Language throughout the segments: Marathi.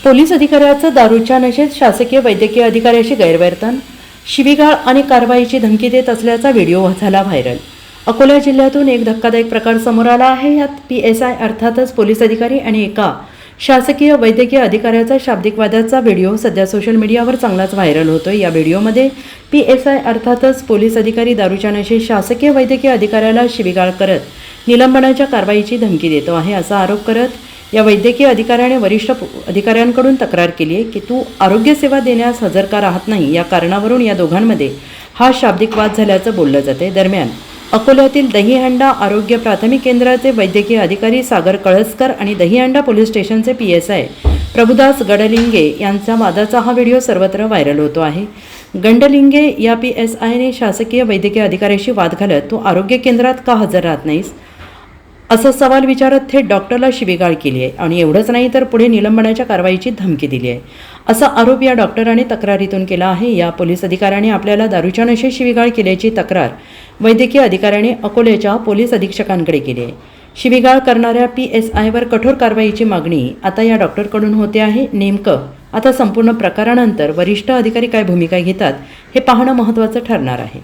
पोलीस अधिकाऱ्याचं दारूच्या नशेत शासकीय वैद्यकीय अधिकाऱ्याशी गैरवर्तन, शिवीगाळ आणि कारवाईची धमकी देत असल्याचा व्हिडिओ झाला व्हायरल। अकोला जिल्ह्यातून एक धक्कादायक प्रकार समोर आला आहे। यात PSI अर्थातच पोलीस अधिकारी आणि एका शासकीय वैद्यकीय अधिकाऱ्याचा शाब्दिक वादाचा व्हिडिओ सध्या सोशल मीडियावर चांगलाच व्हायरल होतोय। या व्हिडिओमध्ये PSI अर्थातच पोलीस अधिकारी दारूच्या नशेत शासकीय वैद्यकीय अधिकाऱ्याला शिवीगाळ करत निलंबनाच्या कारवाईची धमकी देतो आहे असा आरोप करत या वैद्यकीय अधिकाऱ्याने वरिष्ठ अधिकाऱ्यांकडून तक्रार केली आहे की तू आरोग्य सेवा देण्यास हजर का राहत नाही। या कारणावरून या दोघांमध्ये हा शाब्दिक वाद झाल्याचं बोललं जाते। दरम्यान अकोल्यातील दहीहंडा आरोग्य प्राथमिक केंद्राचे वैद्यकीय अधिकारी सागर कळसकर आणि दहीहंडा पोलीस स्टेशनचे PSI प्रभुदास गडलिंगे यांचा वादाचा हा व्हिडिओ सर्वत्र व्हायरल होतो आहे। गंडलिंगे या PSIने शासकीय वैद्यकीय अधिकाऱ्याशी वाद घालत तू आरोग्य केंद्रात का हजर राहत नाहीस असा सवाल विचारत थेट डॉक्टरला शिवीगाळ केली आहे आणि एवढंच नाही तर पुढे निलंबनाच्या कारवाईची धमकी दिली आहे असा आरोप या डॉक्टरांनी तक्रारीतून केला आहे। या पोलीस अधिकाऱ्याने आपल्याला दारूच्या नशेत शिवीगाळ केल्याची तक्रार वैद्यकीय अधिकाऱ्याने अकोल्याच्या पोलीस अधीक्षकांकडे केली आहे। शिवीगाळ करणाऱ्या PSIवर कठोर कारवाईची मागणी आता या डॉक्टरकडून होते आहे। नेमकं आता संपूर्ण प्रकारानंतर वरिष्ठ अधिकारी काय भूमिका घेतात हे पाहणं महत्त्वाचं ठरणार आहे।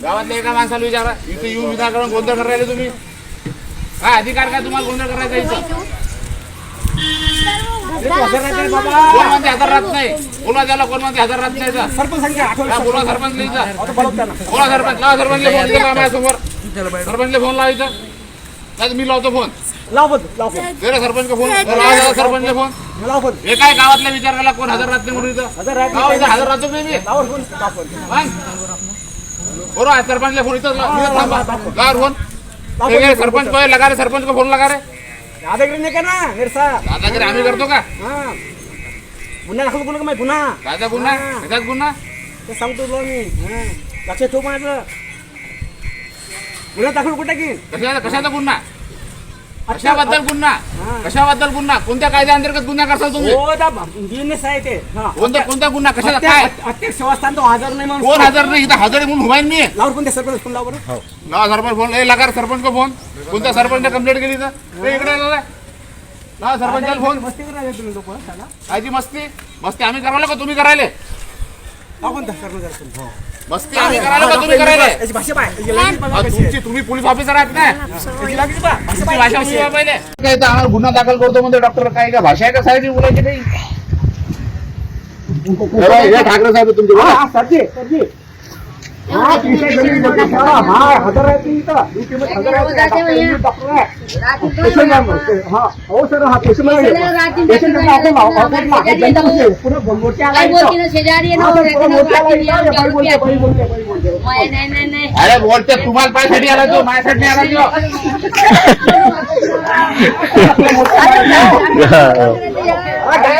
गावातल्या एका माणसाला विचारा, इथे येऊन विधान गोंधळ करायला तुम्ही काय अधिकार काय तुम्हाला गोंधळ करायचा इथं? कोण म्हणते हजर राहत नाही? बोला त्याला कोण म्हणते हजर राहत नाही? बोला सरपंच बोला सरपंच लावा सरपंचला फोन केला माझ्यासमोर सरपंचला फोन लावायचा नाही मी लावतो फोन सरपंच फोन लावा सरपंचला फोन हे काय गावातल्या विचार केला कोण हजर राहत नाही म्हणून इथं हजर राहतो मी बरोबर सरपंच फोन इथं फोन सरपंच को लगा रे सरपंच को फोन लगा रे दादागिरी नाही करना दादागिरी आम्ही करतो का गुन्हा दाखल करू का मी पुन्हा दादा गुन्हा त्याच्यात गुन्हा ते सांगतो तुला मी लक्षात ठेव माझं गुन्हा दाखल कुठे की कशाचा गुन्हा कशाबद्दल गुन्हा कोणत्या कायद्या अंतर्गत गुन्हा करसाल तुम्ही बिझनेस आहे ते कोणता गुन्हा कशाचा काय अध्यक्ष सेवास्थान तो हजर नाही म्हणून कोण हजर नाही इथं हजर म्हणून उभाय मी लावर कोणत्या सरपंच फोन लावर लावा सरपंच फोन लगा सरपंच को फोन कोणत्या सरपंचने कंप्लेंट केली तर इकडे लावा सरपंचाला फोन मस्ती करायला तुम्ही लोक कायची मस्ती आम्ही करायला का तुम्ही करायले कोणता सरपंच मस्ती आम्ही करायला का तुम्ही करायले तुम्ही पोलीस ऑफिसर आहात ना भाषा पहिले काय तर आम्हाला गुन्हा दाखल करतो म्हणजे डॉक्टर काय का भाषा आहे का साहेब बोलायची काही ठाकरे साहेब तुमचे अरे बोलते तुम्हाला पायसाठी आला तो माझ्यासाठी आला तो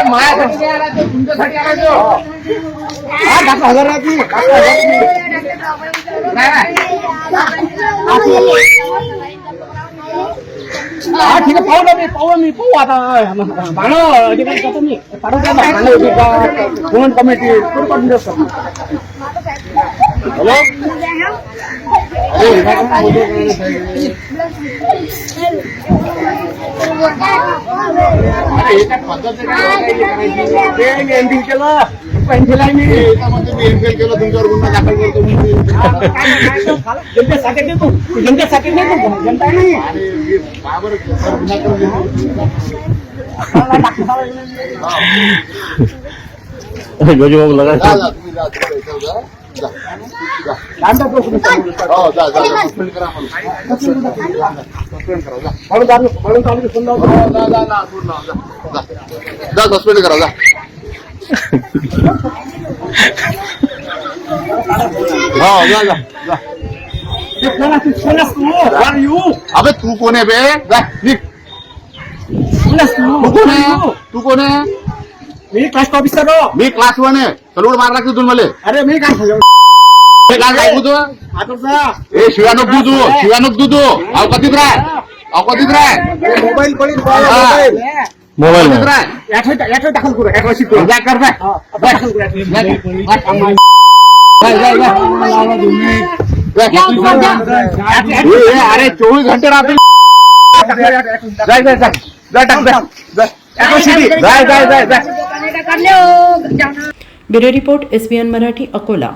माझ्यासाठी आला तो तुमच्यासाठी आला तो हजार ठीक आहे पाहू मी आता कोण कमिटी केलं तुमच्यावर गुन्हा दाखल करतो जनतेसाठी नाही जनता नाही सस्पेंड करा जा अबे तू कोण आहे बे तू कोण आहे मी क्लास ऑफिसर मी क्लास 1 आहे सलूड मार लागते तुम्ही मला अरे मी काय शिवानक दूध अवकातीत राह मोबाईल पडेल मोबाईल दाखल करू अरे 24 घंटे राहते अॅट्रॉसिटी जाय जाय जाय जाय bureau report SBN Marathi Akola.